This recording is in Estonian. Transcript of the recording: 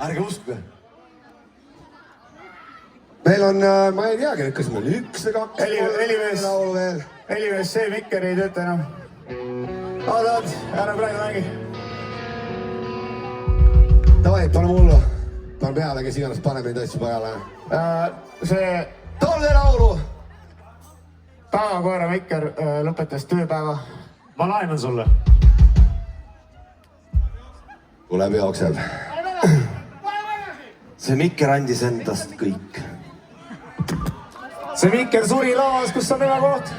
Ärge uskge. Meil on, ma ei teagi, kas meil 1 või 2 laulu veel. Helimees, see mikker ei tööta enam. Oodad, ära praegu mängi. Davai, pane mullu. Pane peale, kes iganes paneb neid asju peale. See Tolde laulu! päevakoera mikker lõpetas tööpäeva. Ma laenan sulle. Kui läbi jookseb. See mikker andis endast kõik. See mikker suri lavas, kus on tema koht.